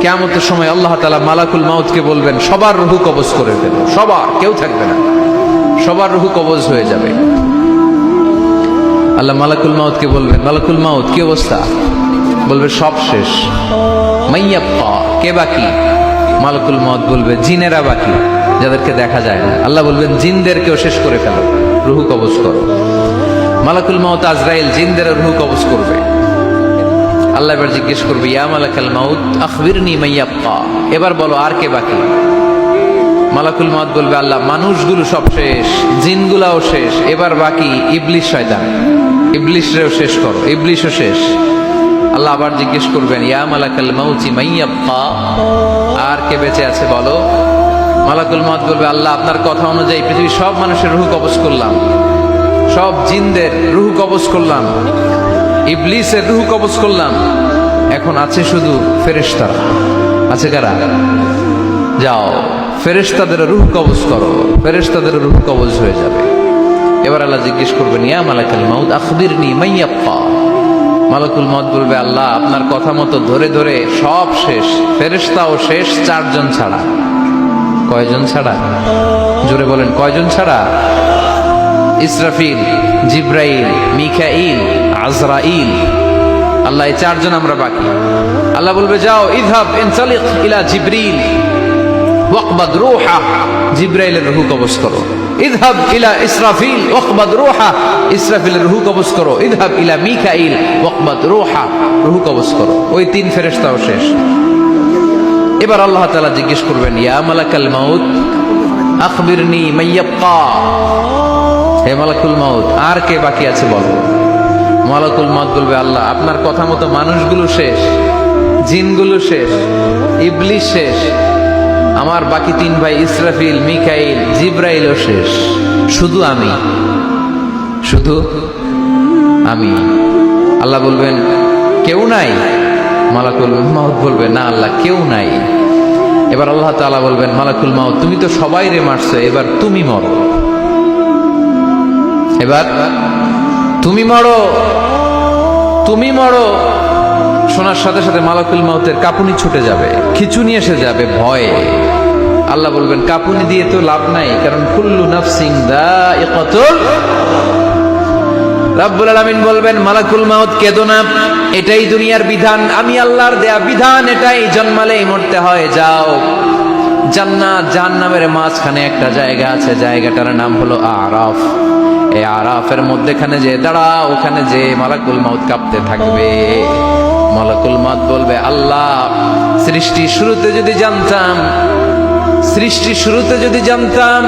কিয়ামতের সময় আল্লাহ তাআলা মালাকুল মাউতকে বলবেন সবার রূহ কবজ করে ফেলো, সবার, কেউ থাকবে না, সবার রূহ কবজ হয়ে যাবে। আল্লাহ মালাকুল মাউতকে বলবেন, মালাকুল মাউত কি অবস্থা? বলবে সব শেষ। মাইয়াব্বা, কে বাকি? মালাকুল মাউত বলবে জিনেরা বাকি, যাদেরকে দেখা যায় না। আল্লাহ বলবেন জিনদেরকেও শেষ করে ফেলো, রূহ কবজ করো। মালাকুল মাউত আজরাইল জিনদের রূহ কবজ করবে। আল্লাহ এবার জিজ্ঞেস করবে, ইয়া মালাকাল মাউত আখবিরনি মাইয়াব্বা, এবার বলো আর কে বাকি? মালাকুল মাউত বলবে, আল্লাহ মানুষগুলো সব শেষ, জিনগুলাও শেষ, এবার বাকি ইবলিশ শয়তান, ইবলিশরেও শেষ করো, ইবলিশও শেষ। আল্লাহ আবার জিজ্ঞেস করবেন, ইয়া মালাকাল মাউতি মাইয়াব্বা, আর কে বেঁচে আছে বলো? মালাকুল মাউত বলবে, আল্লাহ আপনার কথা অনুযায়ী পৃথিবীর সব মানুষের রূহ কবজ করলাম, সব জিনদের রূহ কবজ করলাম, ইবলিসের রূহ কবজ করলাম, এখন আছে শুধু ফেরেশতারা। আছে কারা? যাও ফেরেশতাদের রূহ কবজ করো, ফেরেশতাদের রূহ কবজ হয়ে যাবে। এবার আল্লাহ জিজ্ঞেস করবেন, ইয়া মালাকাল মাউত আখবিরনি মাইয়াব্বা। মালাকুল মাউত বলবে, আল্লাহ আপনার কথা মতো ধরে ধরে সব শেষ, ফেরেশতাও শেষ, চারজন ছাড়া। কয়জন ছাড়া? জোরে বলেন, কয়জন ছাড়া? ইসরাফিল, জিব্রাইল, মিকাইল, আজরাইল। আল্লাহ এই চারজন আমরা বাকি। আল্লাহ বলবে, যাও ইযহাব ইনতালিক ইলা জিবরিল ওয়াকবাদ রূহা, জিব্রাইলের রূহ কবজ করো। ইযহাব ইলা ইসরাফিল ওয়াকবাদ রূহা, ইসরাফিলের রূহ কবজ করো। ইযহাব ইলা মিকাইল ওয়াকবাদ রূহা, রূহ কবজ করো। ওই তিন ফেরেশতাও শেষ। এবার আল্লাহ তাআলা জিজ্ঞেস করবেন, ইয়া মালাকাল মাউত আখবিরনি মাইয়াব্বা, হে মালাকুল মাউত আর কে বাকি আছে বলো? মালাকুল মাউত বলবে, আল্লাহ আপনার কথা মতো মানুষগুলো শেষ, জিনগুলো শেষ, ইবলিশ শেষ, আমার বাকি তিন ভাই ইসরাফিল, মিকাইল, জিব্রাইলও শেষ, শুধু আমি, শুধু আমি। আল্লাহ বলবেন, কেউ নাই? মালাকুল মাউত বলবে, না আল্লাহ কেউ নাই। এবার আল্লাহ তাআলা বলবেন, মালাকুল মাউত তুমি তো সবাই রে মারছো, এবার তুমি মরো, এবার তুমি মরো, তুমি মরো। শোনার সাথে সাথে মালাকুল মাউতের কাঁপুনি ছুটে যাবে, খিঁচুনি এসে যাবে ভয়ে। আল্লাহ বলবেন, কাঁপুনি দিয়ে তো লাভ নাই, কারণ কুল্লু নাফসিন যায়িকাতুল। রব্বুল আলামিন বলবেন, মালাকুল মাউত কেঁদো না, এটাই দুনিয়ার বিধান, আমি আল্লাহর দেয়া বিধান, এটাই জন্মালেই মরতে হয়। যাও জান্নাত জাহান্নামের মাঝখানে একটা জায়গা আছে, জায়গাটার নাম হলো আরাফ। এই আরাফের মধ্যেখানে যে দাঁড়া, ওখানে যে মালাকুল মাউত কাঁপতে থাকবে। মালাকুল মাউত বলবে, আল্লাহ সৃষ্টির শুরুতে যদি জানতাম, সৃষ্টির শুরুতে যদি জানতাম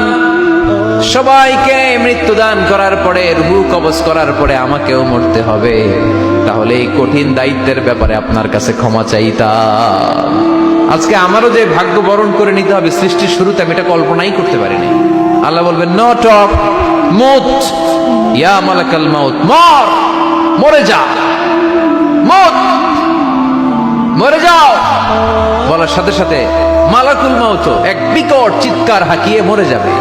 সবাইকে মৃত্যুদান করার পরে, রূহ কবজ করার পরে আমাকেও মরতে হবে, তাহলে এই কঠিন দায়িত্বের ব্যাপারে আপনার কাছে ক্ষমা চাইতাম। আজকে আমারও যে ভাগ্য বরণ করে নিতে হবে সৃষ্টির শুরুতে, আমি এটা কল্পনাই করতে পারিনি। আল্লাহ বলবেন, নো টক, মত, ইয়া মালাকাল মাউত মর, মরে যা, মত, মরে যাও। বলার সাথে সাথে মালাকুল মাউত এক বিকট চিৎকার হাঁকিয়ে মরে যাবে।